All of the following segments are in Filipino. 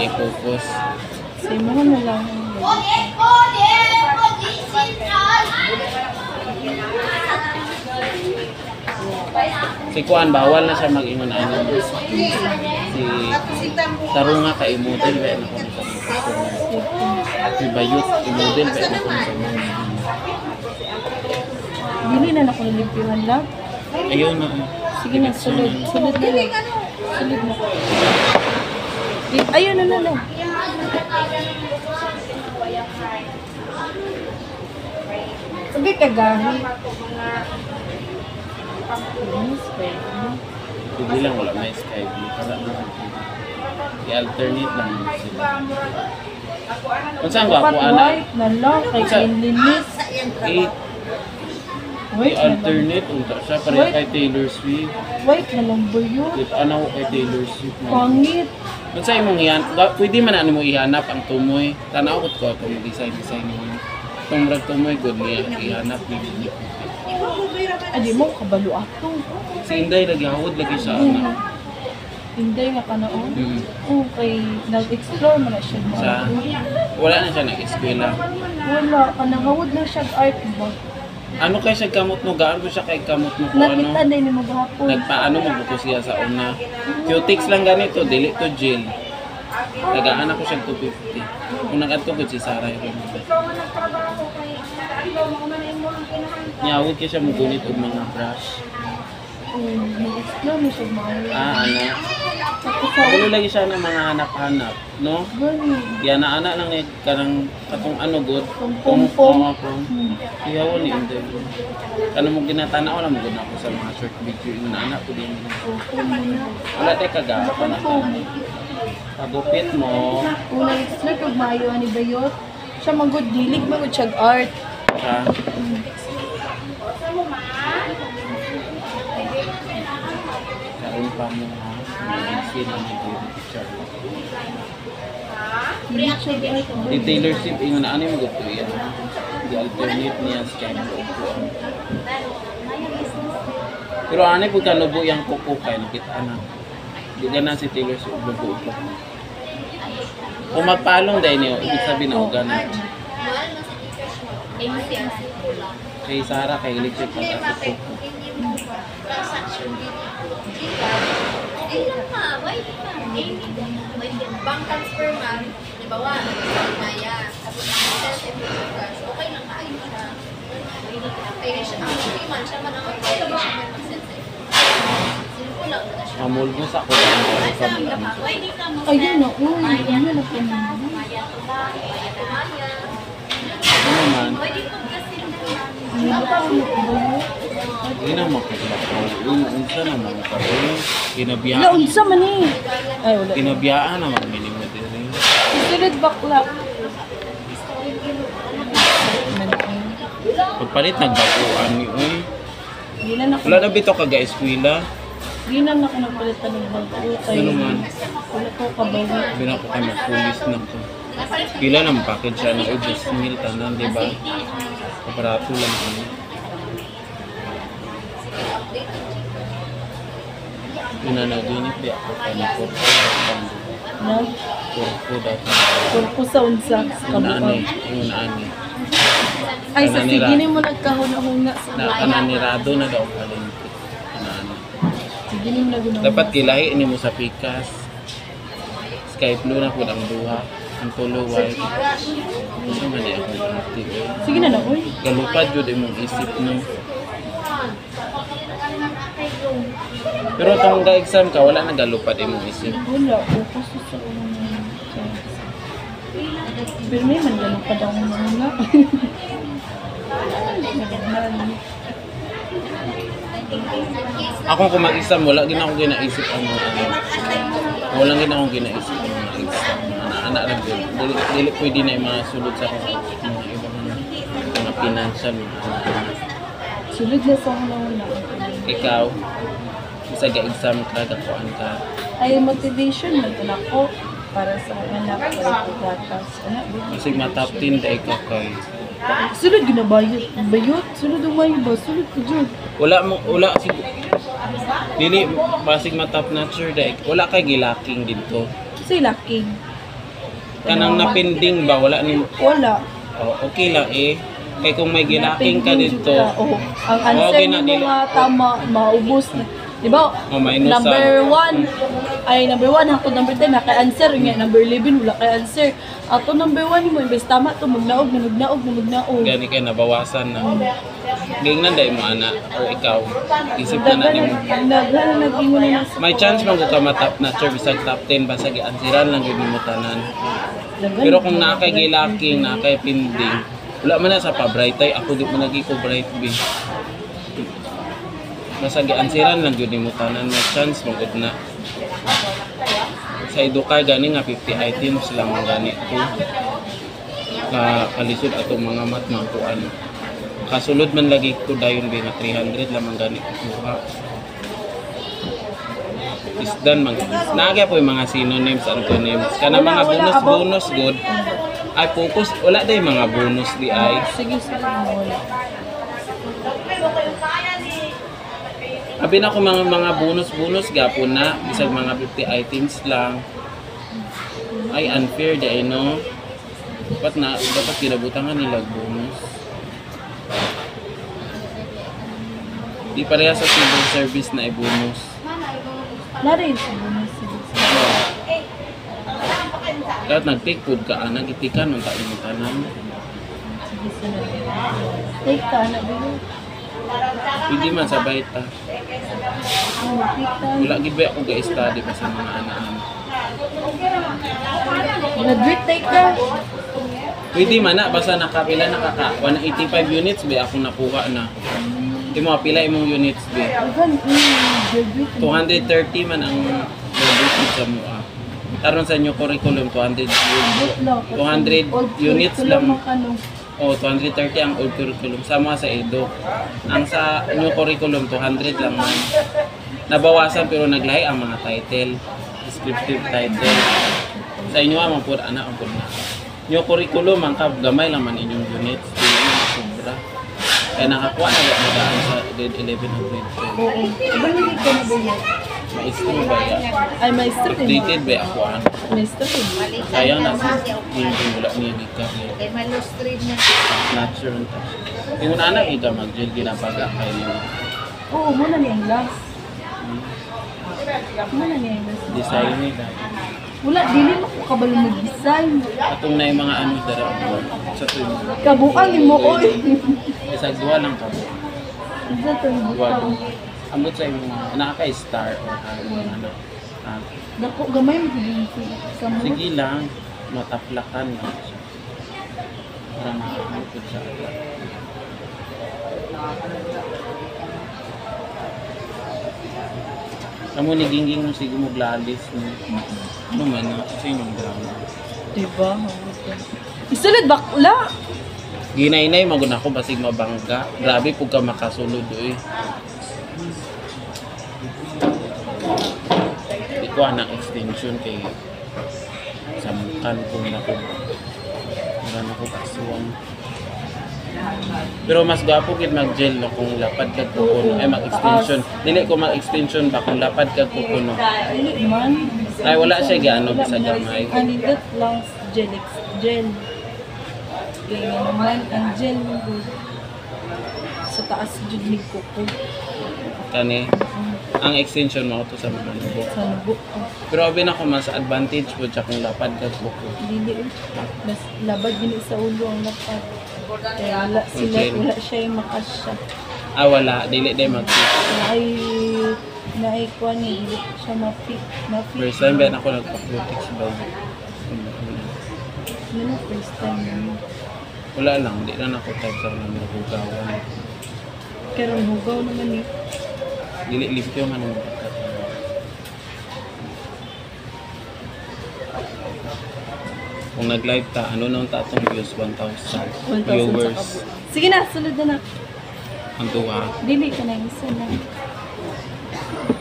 i-focus. Sa imo na lang. Si Kuan, bawal na siya mag-ingon ano. Si Tarunga ka i-model ba na kung si Bayot i-model ba na kung Dili na ako nalipiwan lang. ayaw na. Sige na, sulod. Sulod na lang. Sulod na. Ayun na lang. Sabi kagahi. Hindi lang wala may sky blue. Wala na. I-alternate lang sila. Kung saan ba ako, ana? White na lang. Kay Kinlinis. I-alternate. Unta siya. Pareha kay Taylor Swift. White na lang ba yun? Ano ko kay Taylor Swift. Pangit. Kung saan mong pwede man ano mo ihanap ang tumoy. Tanaw ko itong design mo. Itong murag tumoy, good niya. Ihanap ni Adi mo, kabalo ato. si Inday, naghahawad lagi siya. Ano. Inday nga ka na o. Okay, nag-explore mo na siya. Wala na siya nag-eskwela. Wala, kanahawad lang siya art ba? Ano kay siya kamot mo? Gaan ko siya kay kamot mo kung ano? Nakita din ni mo gahapon. Nagpaano magbuko siya sa una. Cutix lang ganito, dili to gel. Tagaan ako siya 250. Kung nag-atugod si Sarah yun. Niyawag siya siya mugunit og mga brush. Nag-explore mo siya mga. Ano? Kulo lagi siya ng mga hanap-hanap, no? Gani. Yan na ana lang kanang katong ano good. Pong-pong. Iyaw ni Inday. Kano mo ginatanaw lang mo gud ako sa mga short video yung anak ko din. Wala tay kagapon na. Pagupit mo. Una explore kag maayo ani Bayot. Siya magud dilig magud siya art. Ha? Karon pa mo ha. Sin ang picture. Dilig siya art. Di Taylor Swift ingon na ano mo gusto yan. Di alternate niya sa camera. Pero ano po ka lubo yung kuko kay nakita na. Di ganan si Taylor Swift lubo ko. Kung magpalong dahil niyo, ibig sabihin na ugan na. Kay Sarah, kay electric pag-asok ko. Bank transfer man, di ba wala? Maya. Okay lang, maayos siya. Kaya siya, ang man siya man ang mag-send sa simple lang na siya. Amol mo sa ako. Ayun na, uy. Ayun na po na. Ano man? Ayun na po na. Hindi na magkaglakaw. Unsa naman ka rin. Kinabiyaan. Wala, unsa man eh. Ay, wala. Kinabiyaan naman minimo din. Susunod bakla. Pagpalit nagbakuan ni uy. Hindi na ako. Wala na bito kaga-eskwela. Hindi na ako nagpalitan ng bago. Kaya Ano man? wala ko kabawi. Bina ko kami pulis na to. Pila ng package siya na ubos mil tanan, di ba? Aparato lang kami. Pinanaginip di ako kami kurko. Na? Kurko dati. Kurko sa unsa. Unaani. Kabukan. Unaani. Ay, sa sige ni mo nagkahuna-huna sa Kananirado na daw kalimpi. Unaani. Sige ni mo naguna. Dapat kilahi ni mo sa pikas. Sky blue na po ang duha. Ang tulo white. Gusto man niya akong hati. Sige na lang, uy. Galupad yun imong isip no. Pero kung ga-exam ka, wala na galupad imong isip. Wala, focus sa unang. Pero may man ganun pa daw mga. Ako kung mag-exam, wala gina akong ginaisip ang mga ano. Wala gina akong ginaisip ang mga exam. Anak lang yun. Dili pwede na yung mga sulod sa mga ibang mga financial. Sulod na sa una-una. Ikaw, isa ga-exam ka, gakuan ka. Ay, motivation na ito ako para sa anak para po gatas. Kasi matap 10 dahil ka kay. Sulod ginabayot. Bayot? Sulod ang mayo ba? Sulod ko dyan. Wala dili basig matap na sure dahil wala kay gilaking dito. Say lacking. Kanang napinding ba wala ni Wala. okay lang eh. Kay kung may gilaking ka dito, Oh, ang answer okay mo na, dili. nga tama, maubos na. Di ba? Oh, mainusan. Number 1, ay number 1, hangtod number 10, naka-answer. Nga, number 11, wala kay answer. Ato number 1, mo, imbes tama to, magnaog. gani kay nabawasan na. Gingnan dai mo ana or ikaw. Isip na na nimo. Nag-ingon na sa... May chance man ko ka matap na sure bisag top 10 basta giansiran lang gyud mo tanan. Pero kung naa kay gilaking, naa kay pinding, wala man na sa pa-bright eye, ako di mo nagi ko bright B. Basta giansiran lang gyud mo tanan, may chance mo gud na. Sa edukar gani nga 50 items lang ang gani ko. Kalisod atong mga mat kuan. Kasulod man lagi ko dayon ba na 300 lamang gani kuha. Isdan man. Naagya po yung mga synonyms, antonyms. Kana mga bonus good. Ay focus wala day mga bonus di ay. Sige, wala. Abi na ko mga bonus gapon na bisag mga 50 items lang. Ay unfair di no. Dapat kinabutangan nila bonus. Di pareha sa civil service na i-bonus. Narin sa bonus. Dapat nag-take food ka, nag-itikan ng kaimutanan. Sige, sunod. Take ka, anak dito. Hindi man sabay ta. Take ka. Wala gid ba ako ga-study pa sa mga anaan. Graduate, take ka. Pwede man na, basta nakapila 185 units ba ako nakuha na. Imo pila imong units ba? Graduate. 230 man ang graduate sa mua. Karon sa inyo curriculum 200 units lang. O 230 ang old curriculum sama sa edo. Ang sa new curriculum 200 lang man. Nabawasan pero naglahi ang mga title, descriptive title. Sa inyo ang pud ana ang pud na. New curriculum ang gamay lang man inyong units, dili man sobra. Kaya nakakuha na ba daan sa grade 11 o grade 12? Oo. Iba hindi ka na ba yan? Maestro ba yan? Ay, maestro din. Updated ba ako ang? Maestro din. Sayang na sa hindi wala niya ni career. Kay malustrid na. Natural touch. Yung anak ika mag-gel ginapag-akay niyo. Oo, muna niya yung last. Muna niya yung last. Design nila. Wala, dili mo ko kabalo mag-design. Atong na yung mga ano dara sa tuyo. Kabuang mo, oy. Isang duwa lang kabo. Isa to, Duwa. butang. Ambot sa yung nakaka-star or ano. Dako, gamay mo din sa mo. Sige lang, mataplakan lang siya. Para makakapit sa atin. Kamu ni Gingging mo sige mo glalis mo. Ano man na kasi yung drama. Diba? Isulod bakla. Ginay-nay magud ako basig mabangga. Grabe pug ka makasulod oy. Ikuha ng extension kay samukan kung nako. Meron ako kasuwang. Pero mas gwapo gid mag-gel no kung lapad kag kukuno ay mag-extension. Dili ko mag-extension ba kung lapad kag kukuno. Dili man. Ay wala siya gaano sa gamay. Kanindot lang gel. Gel. Kaya nga naman, ang gel mo good. Sa taas jud ni kuko. Kani ang extension mo to sa mga nubo. Sa nubok ko. Pero abi na ko mas advantage po siya kung lapad kag kuko. Dili. Mas labad din sa ulo ang lapad. Kaya wala sila, Okay. wala siya yung makasya. Ah wala, dili day mag Naikuha niya, dili siya ma-fit. First time ba ako nagpa-protex ba? Yun ang first time naman. Wala lang, di na ako type sa mga hugawan. Pero ang hugaw naman eh. Dili limpyo man ang pagkatawa. Kung nag-live ta, ano nang tatong views? 1,000 1,000 viewers. sa kabut. Sige na, sunod na na. Ang tuwa. Dili ka na yung isa na.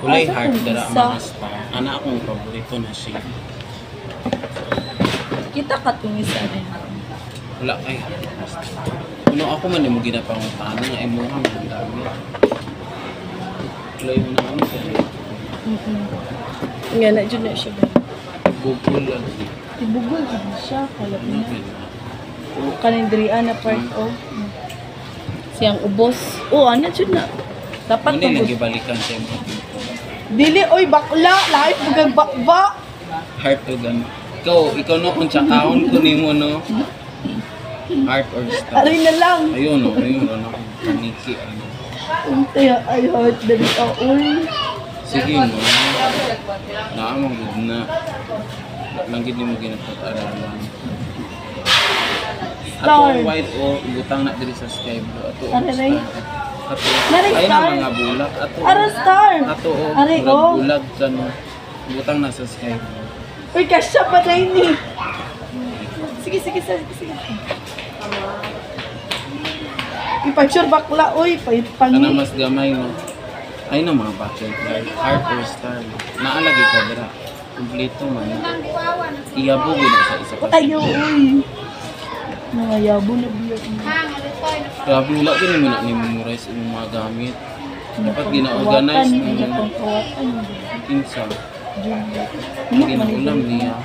Kulay Asa heart kung dara isa? ang mga star. Ana akong paborito na siya. Kita ka itong isa rin. Wala kay Kuno ako man mo ginapangutana nga imuha man dami. Kulay mo na ako. Nga na, dyan na siya ba? Google lang. Tibugol din siya. Kalap niya. Kanindrian na part of. Siyang ubos. Oh, ano dyan na? Dapat Hindi tungkol. nagibalikan siya mo. Dili, oy, bakla. Lahit bugang bakba. Heart o gano'n. Ikaw no, kung tsakaon ko ni mo, no? Heart or star. Aray na lang. Ayun, no? Ayun, no? Paniki, ano. Untay, ay, heart na rin ka, uy. Sige mo. Naamang good na. Langgit mo ginapag-aralan. Star. Ato white o butang na diri sa sky blue. Ato o Aray. star. Ato. Aray, Ay na star. mga bulak. Ato. Ara star. Ato o Aray, oh. bulag gano. Butang na sa sky blue. Uy, kasya pa na ini. Sige, sige, sige, sige. Ipag-sure bakla, uy. Kana Pangi. mas gamay no. Ay na mga butterfly. Heart or star. Naalagi ka dira. Kompleto man. Iyabo gud sa isa ka. Ayaw, uy. Mga yabo na biyak mo. Grabe wala din mo na ni-memorize imong mga gamit. Dapat gina-organize mo Hindi yung pang kawatan. kinsa. Hindi Ginaulam niya.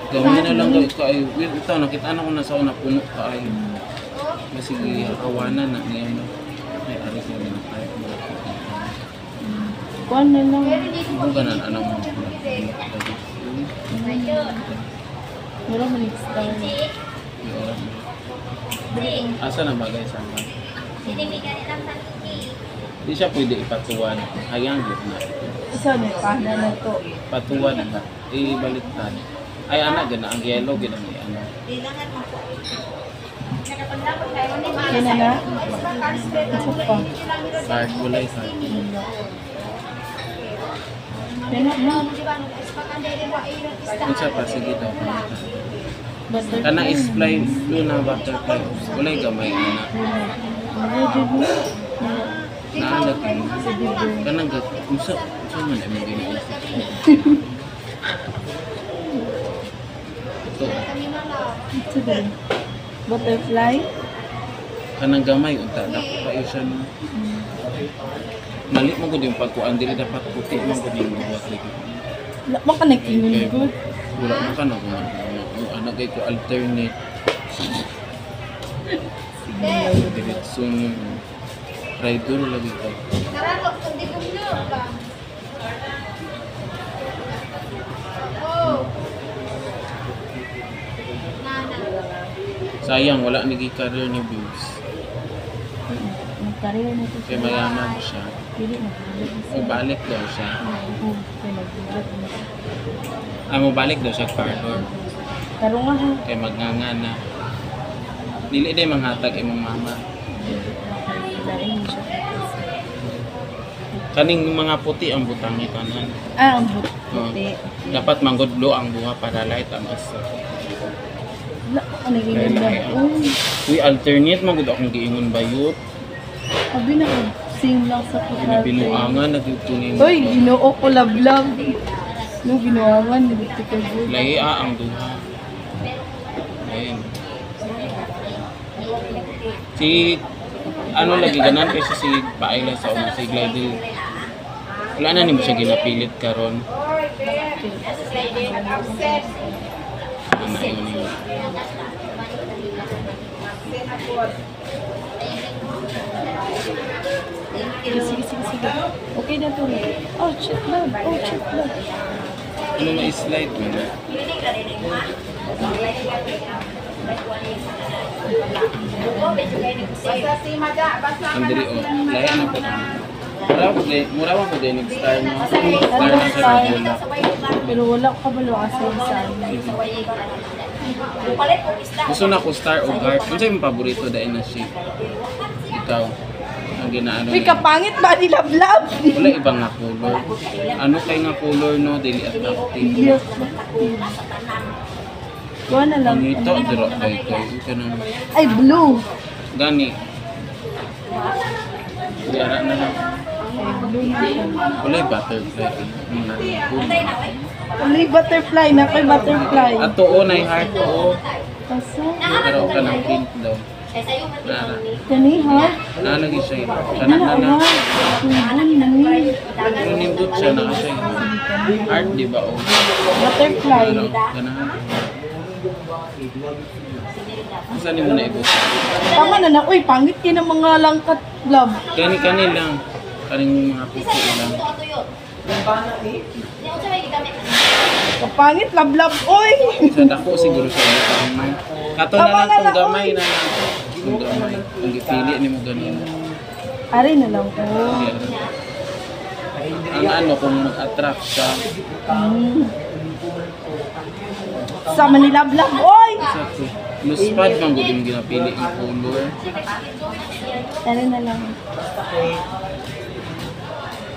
Gawin na lang kayo. Ito, nakita na ko na sa una puno kayo. Masige, kawanan na niya. Ay, aris na na kayo. Kuhan na lang. Kung ganan, anong mga Mura man yung star. Asa na bagay sa mga? Di siya pwede ipatuwan. Hayang yun na. Isa na pana na to. Patuwan na. Ibaliktad. Ay, anak, gana. Ang yellow, gana may ano. Yan na na. Isa pa. Card, walay card. Yan na na. Kung sa pa, sige daw. Butterfly. Kana is fly, doon na butterfly. Walay gamay na. Naalag yun. Kanang usa man ay mga ginaisip. Ito, Ito din. Butterfly. kanang gamay, unta, dapat pa yun siya no. Mali mo ko din pagkuhan, dili dapat puti mo ko din mabuhat lagi. Wala man ka nagkingon good. Wala mo ka na kung anak ko alternate. Diretso nyo. Rider lagi ko. Sayang, wala nag-career ni Bills. Nagkareer na ito Kaya mayaman siya. Pili na. Mabalik daw siya. Kaya nagbulat na. Ay, mabalik daw siya parlor. Karo nga ha. Kaya magnganga na. Dili din manghatag imong mama. Lain mo siya. Kaning mga puti ang butang ni kanan. Ah, ang buti. Dapat manggudlo ang buha para light ang asa. Wala ka nagkingon Lahi, lang. lahi. Uy, alternate magud akong giingon bayot. Abi na ko. Sing lang sa pagkarte. Binabinuangan nagtutunin. Uy, ginoo ko lablab. No, ginawangan. Nagti ka good. Lahi ang duha. Ayun. Si ano lagi ganan kasi si Paila sa una si Glidel. Wala na ni mo siya ginapilit karon. Ano yun yun. Sige, sige, sige, sige. Okay na to. Oh, shit lang. Oh, shit lang. Ano na slide mo na? Andiri o. Lahi ano po. Mura ko din nag-star mo. Star na siya ng bola. Pero wala ko kabalo kasi sa amin. Gusto na ko star o heart. Kung sa'yo yung paborito dahil na shape. Ikaw. Ang ginaano Uy, kapangit ba ni lablab? wala ibang nga color. Ano kay nga color no? Daily attractive. Yes. Kuha na lang. Ang ito, dira kay kay. Ito na. Ay, blue. Gani. Diara na lang. Ay, blue na siya. Wala yung butterfly. Uy, butterfly. Nakoy butterfly. Ato o, na heart o. Kaso, Pero ka ng pink daw. Kaya sa'yo man din ang ni. Kani ha? Nalagi siya yun. Kana Ano na ha? Pero nindot siya na siya yun. Art, di ba? O. Butterfly. Ano? Ganahan. Saan mo na ibot? Tama na na. Uy, pangit kayo ng mga langkat love. Kani lang. Kaning mga Isa puso yung lang. ito ato yun. Hindi ako sabay gigamit. Kapangit, love. Uy! Sa dako siguro siya yung kato na lang itong gamay na lang. Itong gamay. Ang ipili ni mo ganun. Ari na lang po. Ang ano kung mag-attract ka. Sama ni love. Uy! Exactly. Luspad man gud yung ginapili ang color. Ari na lang.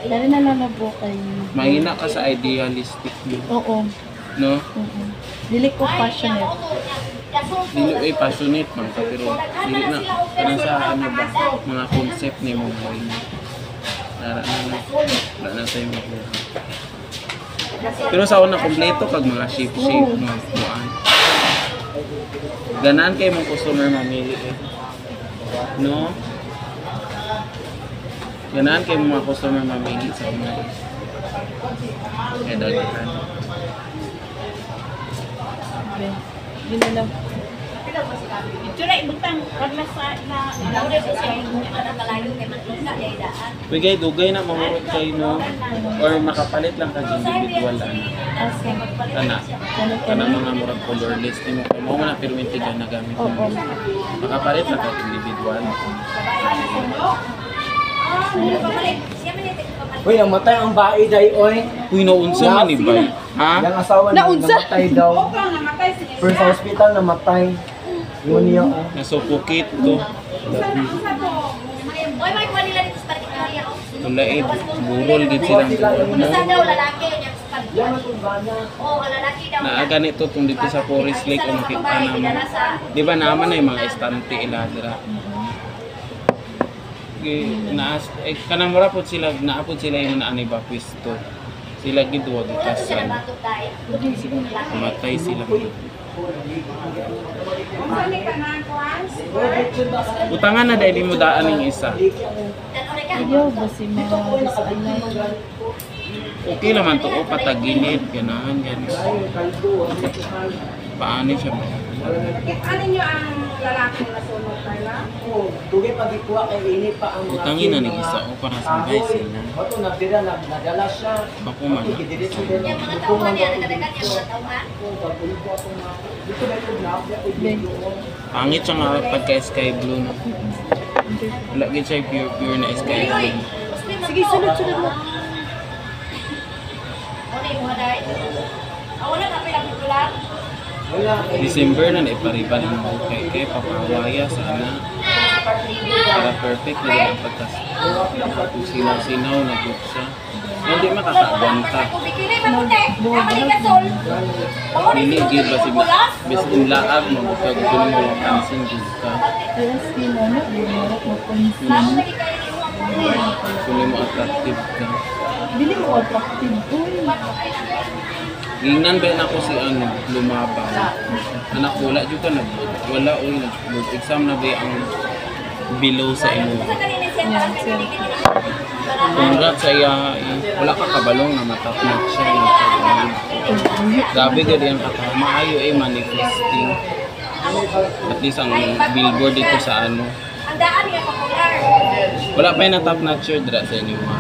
Dari na lang na po kayo. Mahina ka sa idealistic mo. Oo. No? Dili ko passionate. Dili ay passionate man ka pero dili na kanang sa ano ba mga concept ni mo mahina. Wala na sa'yo makuha. Pero sa una kompleto kag mga shape mo kuan. Ganaan kay mong customer mamili eh. No? Ganaan kay mga customer mamili sa una. Kaya daghan. Yun na lang. Bigay dugay na mamurot kay no or makapalit lang kag individual ana. Kana mga murag colorless nimo kay mo man na perminti ka na gamit mo. Oo. Makapalit lang kag individual. Uy, namatay ang bae day, oy. Uy naunsa man ni bay? Ha? Yung asawa niya Naunsa? namatay daw. First sa hospital namatay. Yun niya, oh. Nasupukit to. Oy, may kuha nila dito sa partikulya. Tulaid, burol gid silang Isa no. daw lalaki niya sa partikulya. Oo, ang lalaki daw. Naa ganito tong dito sa Forest Lake o makita naman. Di ba naman na yung mga estante iladra? Naas kanang mura pod sila naapod sila yung naani ba pwesto. Sila gid wa gikasan. Matay sila. Utangan na dahil mo daan ng isa. Ayaw ba si mga disalay? Okay naman to, o patagilid, ganahan, ganahan. Paano siya ba? Ano nyo ang lalaking nasunod nila? Oh, tugay pagikuha kay ini pa ang mga Utangin na ng isa, o para sa guys sila. Bato nagdira nadala siya. Bako man. Diretso din Yung mga tauhan niya, nagadagan yung mga tauhan. Dito na yung vlog niya kay video. Pangit siya nga pagka sky blue. No? Wala gid siya pure na sky blue. Sige, sunod mo. Ano yung mga dahil? Wala na pinagputulang. December na naipariban ang bukay kay papawaya sana. Para perfect na din ang pagkas. Sinaw-sinaw na good siya. Hindi makakagwanta. Bikini ba puti? Ako ni Gasol. Hindi gid ba si bisin laag mo gusto gusto mo lang pansin gid ka. Yes, yun na. Bumurot mo pansin. Gusto mo attractive ka. Dili mo attractive. Uy. Gingnan ba na ko si ano lumabang. Anak wala jud ka nag wala oy nag exam na ba ang below sa imo. Congrats sa iya. Wala ka kabalong na matapos siya. Grabe gid ang kata. Maayo manifesting. At least ang billboard dito sa ano. Ang daan niya popular. Wala pa yung na-top notcher dira sa inyo ma.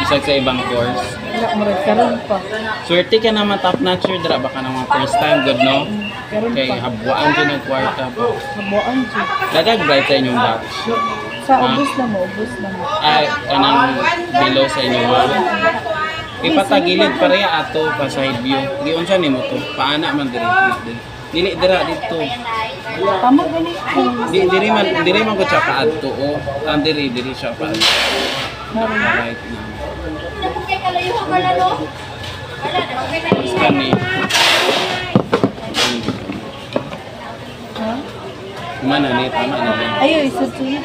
Bisag sa ibang course. Wala mo rin. Karoon pa. Swerte ka naman top notcher dira baka naman first time good no. Karoon Kay pa. habuan dyan ang kwarta pa. Habuan dyan. Lagag bright sa inyong batch. Sa ubos na mo. Ay, kanang below sa inyo ba? Ipatagilid pareha ato pa side view. Giun siya nimo to. Paana man diri. Dili dira dito. Tama ganit ko. Diri man ko siya paadto o. Ang diri siya paadto. Right na. Nakukay kalayo ka pala, no? Wala, nakukay na isa. Kani. Ha? Mana ni tama na din. Ayaw, isa tulit.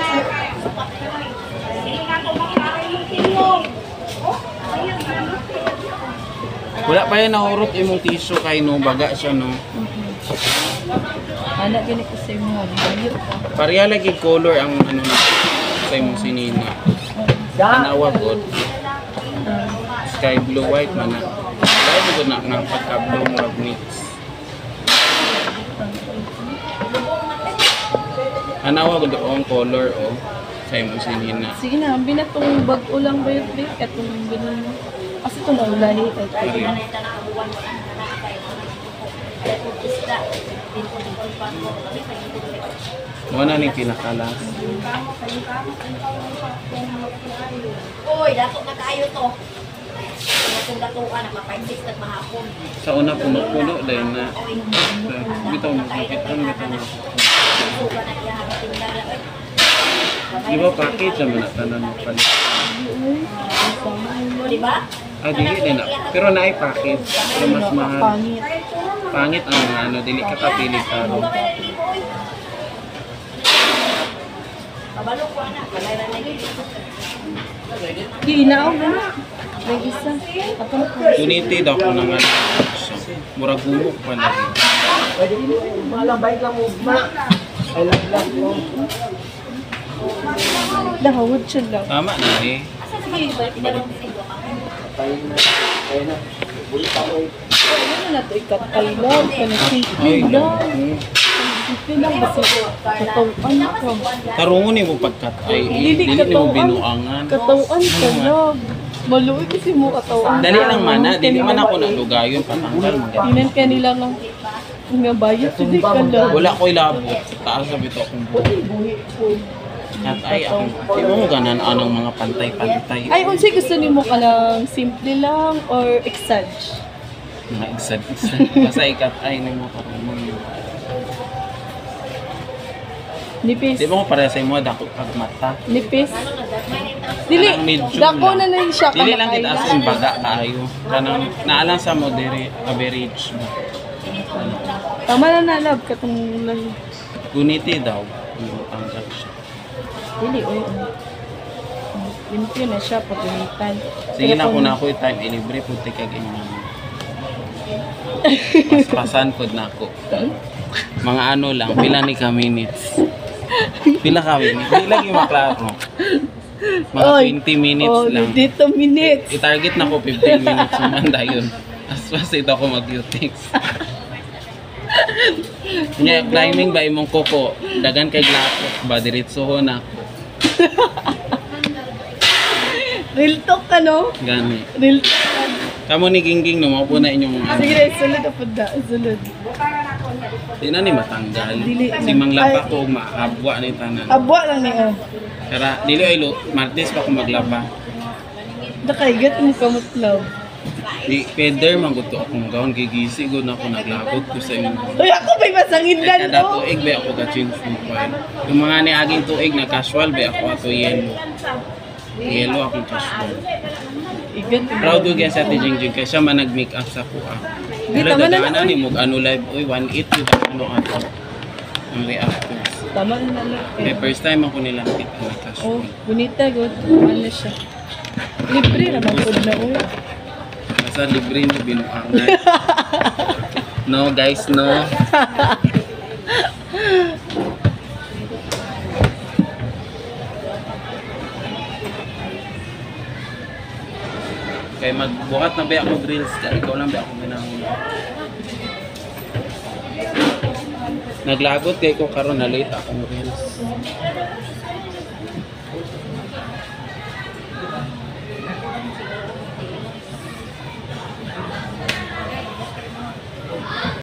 Alam Wala pa yan naurot imong tissue kay no, baga siya no. Anak gini ko sa mo. Bayot ka. Pareha lagi color ang ano na sa imong sinina. Tanawa god. Sky blue white man na. Kaya mo na nga pagka-blue murag mix. Tanawa god ang color o sa imong sinina. Sige na, binatong bag-o lang bayot bayot katong binon mo. Kasi ito naulahi kay Pareha. Wala ning pinakalas. Uy, dato na kayo to. Kung datuan, naka-5-6 na mahapon. Sa una puno-puno dahil na bitaw mo bakit ang bitaw mo. Suga na iya, tingnan na. Di ba package naman na tanan mo palit? O, di ba? Ah, dili din na. Pero naay package. Pero mas mahal. pangit. Pangit ang mga ano, dili ka kapili taro. Kabalo ko na, kalay na yun. Kinaaw na. May isa. Ako na po. Unity daw ko nang ano. Murag gumok pa na rin. Pwede mo, malang bike lang mo, ma. I love mo. Dahawad siya lang. Tama na eh. Sige, balik na lang sa iyo. Ayun na. Bulit ako eh. Ano na ito? Ikatay lang. Kanasipin lang. Kanasipin lang. Basta katawan ka. Tarungon ni mo pagkat ay Dili dili ni mo binuangan. Katawan ka lang. Maluwi kasi mo katawan. Dali lang mana, dili man ako nalugayon patanggal man. Tinan ka nila lang. Nga bayot. Hindi ka lang. Wala ko'y labot. Taas sa bito akong buhay. At ay ako. Di mo ganan anong mga pantay-pantay. Ay, unsi gusto ni mo ka lang simple lang or exage? Mga exad-exad. Basta ikat ay ni mo karumon. Nipis. Di ba ko para sa imo dako pag mata. Nipis. Dili, Kanang medium dako na lang. lang siya. Dili lang kita kamakailan. as in baga kaayo. Kanang naalang sa mo diri average ba. Tama na love katong lang. Guniti daw. Tanggal siya. Dili, oy. Limpyo na siya pag gamitan. Sige na kung ako time ilibre po kag inyong. Paspasan pod na ako. Mga ano lang, pila ni ka minutes. Pila ka minutes. Di lagi maklaro. Mga Oy. 20 minutes Oh, lang. dito minutes. I-target na ko 15 minutes sumanda yun. As fast ito ako mag-utix. Nya climbing ba imong koko, dagan kay glakok ba diretso na Real talk ka, no? gani. Real talk ka. Kamo ni Gingging no mao na inyong ano. Sige na, sulod na po da. Sulod. Di na ni matanggal. Dili. Si manglaba ko maabwa ni tanan. Abwa lang niya. Kara dili ay Martes pa ko maglaba. Nakaigat mo kamutlaw. Di peder man gud to akong gaon gigisi gud na ako naglabot ko sa inyo. Uy, ako may masanghindan, Kada no? tuig ba ako ka-change ng coil. Yung mga ni aging tuig na casual ba ako ato yellow. Yellow akong casual. Igat. Proud ko sa Ate Jingjing kasi siya man nag-make up sa kuha. Di, Pero tama na dadaanan na, ni mo ano live, uy 1.8 yung ano ato. Ang reactors. Tama na lang. Kaya first time ako nilang kita na Oh, casual. bonita, good. Ano siya? Libre naman po na, uy. Basta libre na binuangan. No guys, no. Kaya magbuhat na ba ako grills ka? Ikaw lang ba ako minahon? Naglagot kay ko karon na late akong grills.